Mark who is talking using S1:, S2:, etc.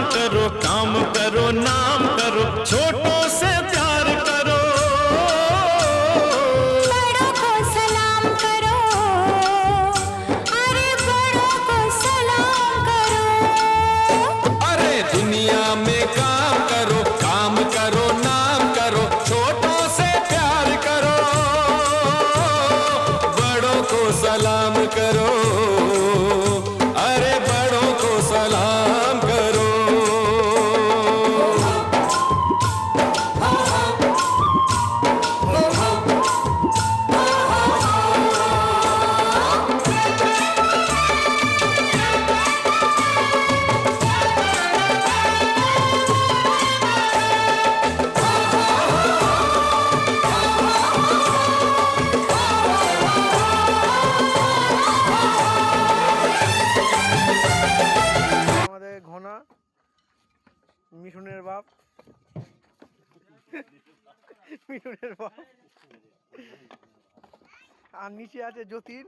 S1: काम करो नाम करो, छोटों से प्यार करो,
S2: बड़ों को सलाम करो, अरे बड़ों को सलाम करो।
S1: अरे दुनिया में काम करो नाम करो, छोटों से प्यार करो, बड़ों को सलाम करो, अरे बड़ों को सलाम करो।
S3: ঘনা মিঠুনের বাপ মিঠুনের বাপ আর নিচে আছে যতীন